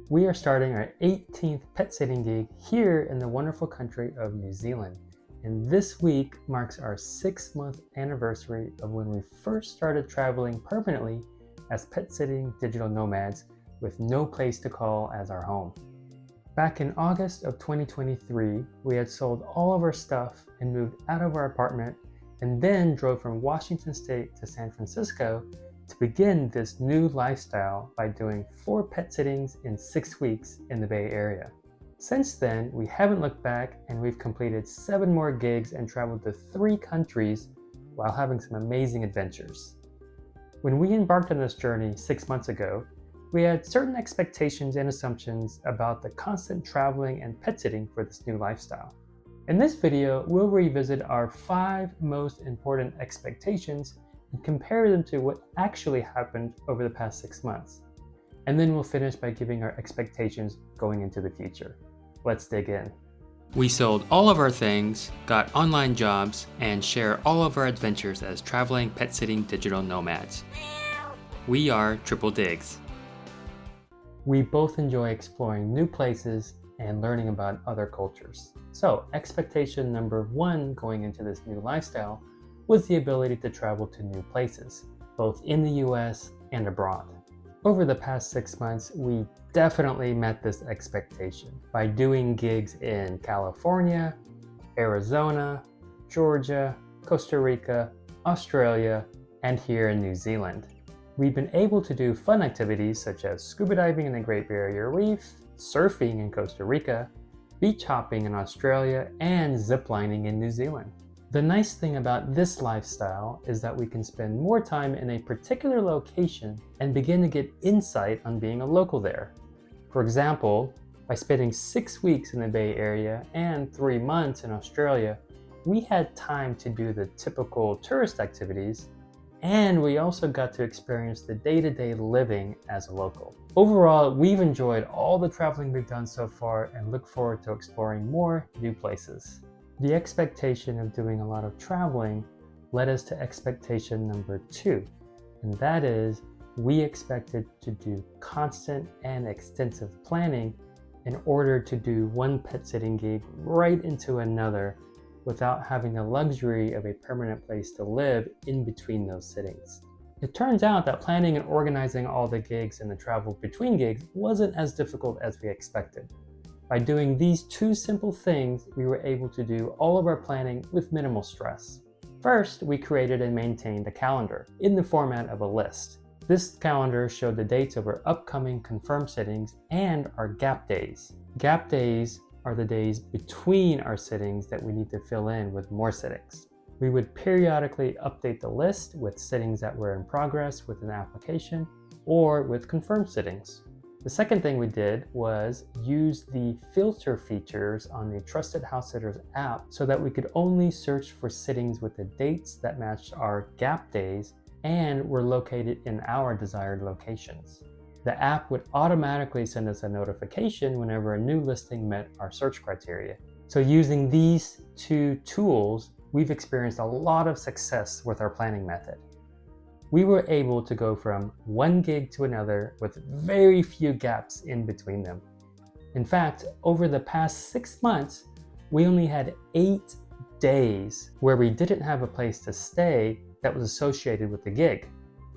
We are starting our 18th pet sitting gig here in the wonderful country of New Zealand. And this week marks our 6-month anniversary of when we first started traveling permanently as pet sitting digital nomads with no place to call as our home. Back in August of 2023, we had sold all of our stuff and moved out of our apartment and then drove from Washington State to San Francisco to begin this new lifestyle by doing 4 pet sittings in 6 weeks in the Bay Area. Since then, we haven't looked back and we've completed 7 more gigs and traveled to 3 countries while having some amazing adventures. When we embarked on this journey 6 months ago, we had certain expectations and assumptions about the constant traveling and pet sitting for this new lifestyle. In this video, we'll revisit our 5 most important expectations and compare them to what actually happened over the past 6 months. And then we'll finish by giving our expectations going into the future. Let's dig in. We sold all of our things, got online jobs, and share all of our adventures as traveling pet sitting digital nomads. We are Triple Digs. We both enjoy exploring new places and learning about other cultures. So expectation number 1 going into this new lifestyle was the ability to travel to new places, both in the US and abroad. Over the past 6 months, we definitely met this expectation by doing gigs in California, Arizona, Georgia, Costa Rica, Australia, and here in New Zealand. We've been able to do fun activities such as scuba diving in the Great Barrier Reef, surfing in Costa Rica, beach hopping in Australia, and ziplining in New Zealand. The nice thing about this lifestyle is that we can spend more time in a particular location and begin to get insight on being a local there. For example, by spending 6 weeks in the Bay Area and 3 months in Australia, we had time to do the typical tourist activities, and we also got to experience the day-to-day living as a local. Overall, we've enjoyed all the traveling we've done so far and look forward to exploring more new places. The expectation of doing a lot of traveling led us to expectation number 2, and that is we expected to do constant and extensive planning in order to do one pet sitting gig right into another without having the luxury of a permanent place to live in between those sittings. It turns out that planning and organizing all the gigs and the travel between gigs wasn't as difficult as we expected. By doing these 2 simple things, we were able to do all of our planning with minimal stress. First, we created and maintained a calendar in the format of a list. This calendar showed the dates of our upcoming confirmed sittings and our gap days. Gap days are the days between our sittings that we need to fill in with more sittings. We would periodically update the list with sittings that were in progress with an application or with confirmed sittings. The second thing we did was use the filter features on the Trusted House Sitters app so that we could only search for sittings with the dates that matched our gap days and were located in our desired locations. The app would automatically send us a notification whenever a new listing met our search criteria. So using these 2 tools, we've experienced a lot of success with our planning method. We were able to go from one gig to another with very few gaps in between them. In fact, over the past 6 months, we only had 8 days where we didn't have a place to stay that was associated with the gig.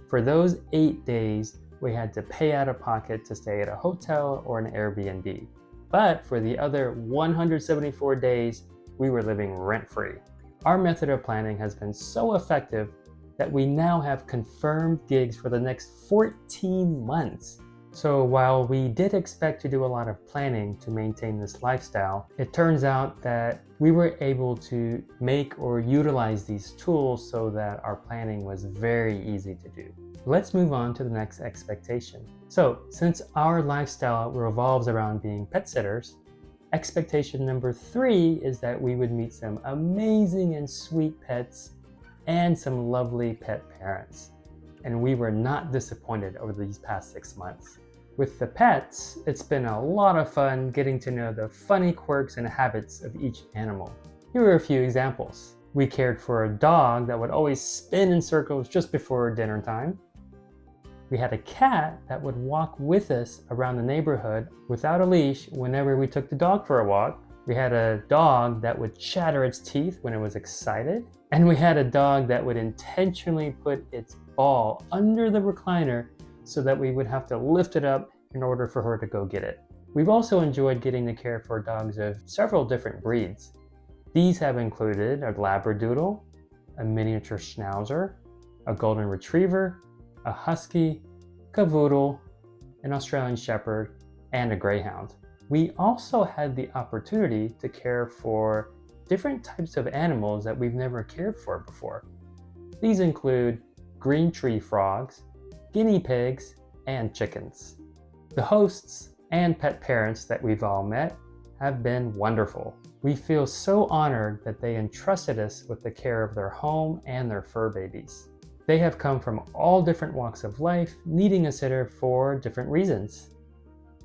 For those 8 days, we had to pay out of pocket to stay at a hotel or an Airbnb. But for the other 174 days, we were living rent-free. Our method of planning has been so effective that we now have confirmed gigs for the next 14 months. So while we did expect to do a lot of planning to maintain this lifestyle, it turns out that we were able to make or utilize these tools so that our planning was very easy to do. Let's move on to the next expectation. So since our lifestyle revolves around being pet sitters, expectation number 3 is that we would meet some amazing and sweet pets and some lovely pet parents. And we were not disappointed over these past 6 months. With the pets, it's been a lot of fun getting to know the funny quirks and habits of each animal. Here are a few examples. We cared for a dog that would always spin in circles just before dinner time. We had a cat that would walk with us around the neighborhood without a leash whenever we took the dog for a walk. We had a dog that would chatter its teeth when it was excited. And we had a dog that would intentionally put its ball under the recliner so that we would have to lift it up in order for her to go get it. We've also enjoyed getting to care for dogs of several different breeds. These have included a Labradoodle, a miniature Schnauzer, a Golden Retriever, a Husky, Cavoodle, an Australian Shepherd, and a Greyhound. We also had the opportunity to care for different types of animals that we've never cared for before. These include green tree frogs, guinea pigs, and chickens. The hosts and pet parents that we've all met have been wonderful. We feel so honored that they entrusted us with the care of their home and their fur babies. They have come from all different walks of life, needing a sitter for different reasons.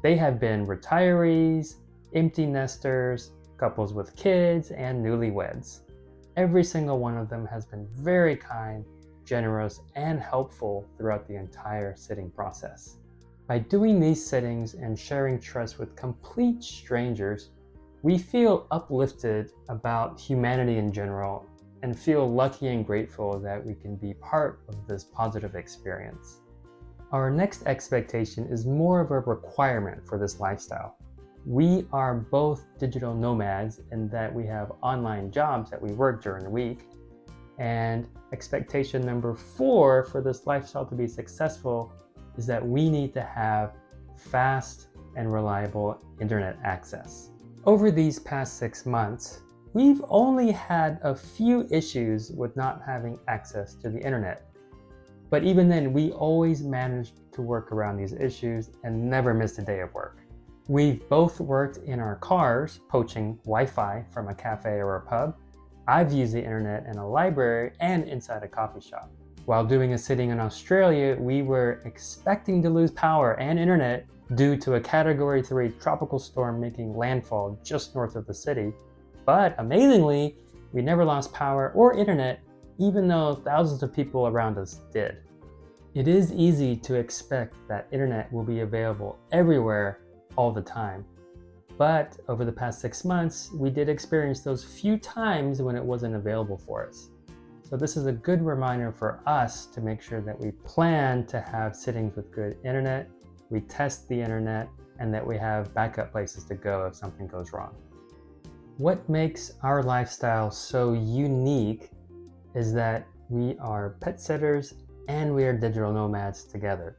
They have been retirees, empty nesters, couples with kids, and newlyweds. Every single one of them has been very kind, generous, and helpful throughout the entire sitting process. By doing these sittings and sharing trust with complete strangers, we feel uplifted about humanity in general and feel lucky and grateful that we can be part of this positive experience. Our next expectation is more of a requirement for this lifestyle. We are both digital nomads in that we have online jobs that we work during the week. And expectation number 4 for this lifestyle to be successful is that we need to have fast and reliable internet access. Over these past 6 months, we've only had a few issues with not having access to the internet. But even then, we always managed to work around these issues and never missed a day of work. We've both worked in our cars, poaching Wi-Fi from a cafe or a pub. I've used the internet in a library and inside a coffee shop. While doing a sitting in Australia, we were expecting to lose power and internet due to a Category 3 tropical storm making landfall just north of the city. But amazingly, we never lost power or internet, even though thousands of people around us did. It is easy to expect that internet will be available everywhere all the time. But over the past 6 months, we did experience those few times when it wasn't available for us. So this is a good reminder for us to make sure that we plan to have sittings with good internet, we test the internet, and that we have backup places to go if something goes wrong. What makes our lifestyle so unique is that we are pet sitters and we are digital nomads together.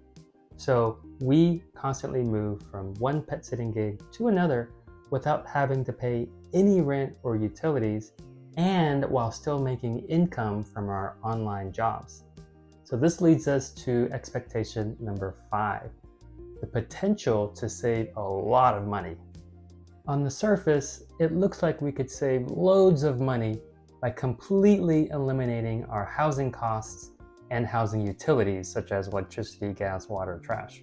So we constantly move from one pet sitting gig to another without having to pay any rent or utilities, and while still making income from our online jobs. So this leads us to expectation number 5, the potential to save a lot of money. On the surface, it looks like we could save loads of money by completely eliminating our housing costs and housing utilities such as electricity, gas, water, trash.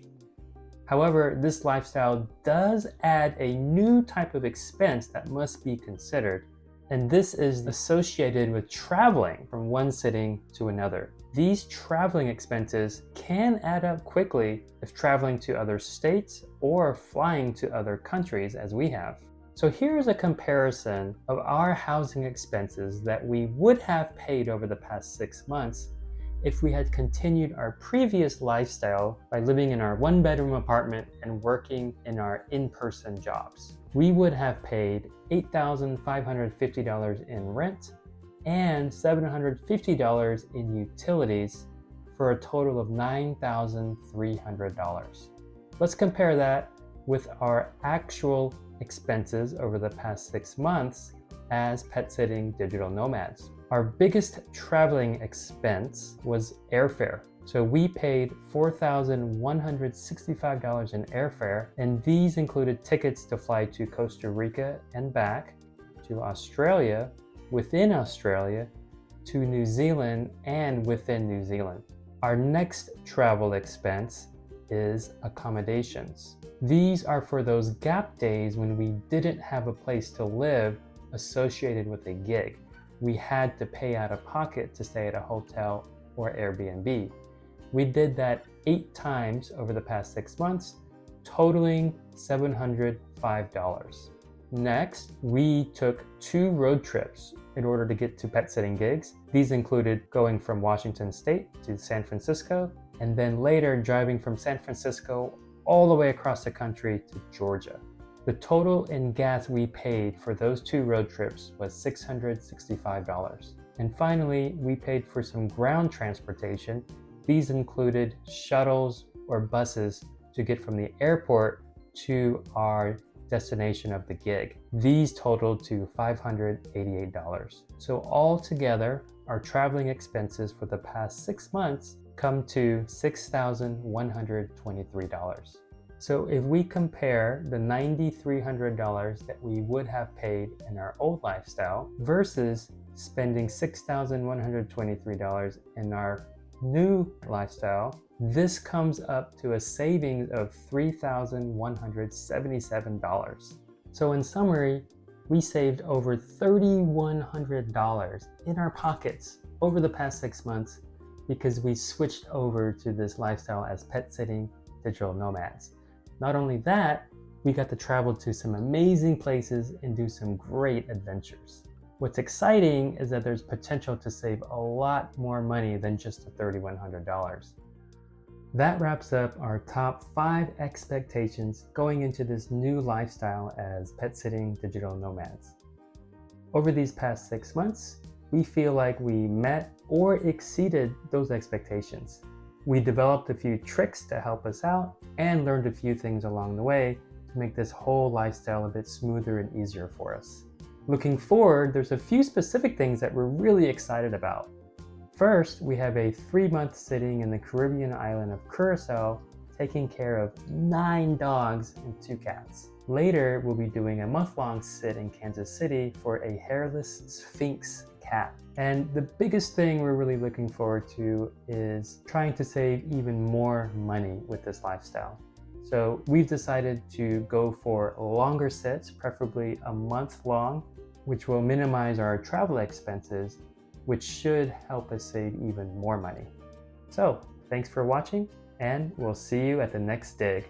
However, this lifestyle does add a new type of expense that must be considered, and this is associated with traveling from one sitting to another. These traveling expenses can add up quickly if traveling to other states or flying to other countries as we have. So here's a comparison of our housing expenses that we would have paid over the past 6 months if we had continued our previous lifestyle by living in our 1-bedroom apartment and working in our in-person jobs. We would have paid $8,550 in rent and $750 in utilities for a total of $9,300. Let's compare that with our actual expenses over the past 6 months as pet sitting digital nomads. Our biggest traveling expense was airfare. So we paid $4,165 in airfare, and these included tickets to fly to Costa Rica and back, to Australia, within Australia, to New Zealand, and within New Zealand. Our next travel expense is accommodations. These are for those gap days when we didn't have a place to live associated with a gig. We had to pay out of pocket to stay at a hotel or Airbnb. We did that 8 times over the past 6 months, totaling $705. Next, we took 2 road trips in order to get to pet sitting gigs. These included going from Washington State to San Francisco, and then later driving from San Francisco all the way across the country to Georgia. The total in gas we paid for those 2 road trips was $665. And finally, we paid for some ground transportation. These included shuttles or buses to get from the airport to our destination of the gig. These totaled to $588. So altogether, our traveling expenses for the past 6 months come to $6,123. So if we compare the $9,300 that we would have paid in our old lifestyle versus spending $6,123 in our new lifestyle, this comes up to a savings of $3,177. So in summary, we saved over $3,100 in our pockets over the past 6 months because we switched over to this lifestyle as pet sitting digital nomads. Not only that, we got to travel to some amazing places and do some great adventures. What's exciting is that there's potential to save a lot more money than just the $3,100. That wraps up our top 5 expectations going into this new lifestyle as pet sitting digital nomads. Over these past 6 months, we feel like we met or exceeded those expectations. We developed a few tricks to help us out and learned a few things along the way to make this whole lifestyle a bit smoother and easier for us. Looking forward, there's a few specific things that we're really excited about. First, we have a 3-month sitting in the Caribbean island of Curacao, taking care of 9 dogs and 2 cats. Later, we'll be doing a month-long sit in Kansas City for a hairless Sphinx cat. And the biggest thing we're really looking forward to is trying to save even more money with this lifestyle. So we've decided to go for longer sits, preferably a month long, which will minimize our travel expenses, which should help us save even more money. So thanks for watching, and we'll see you at the next dig.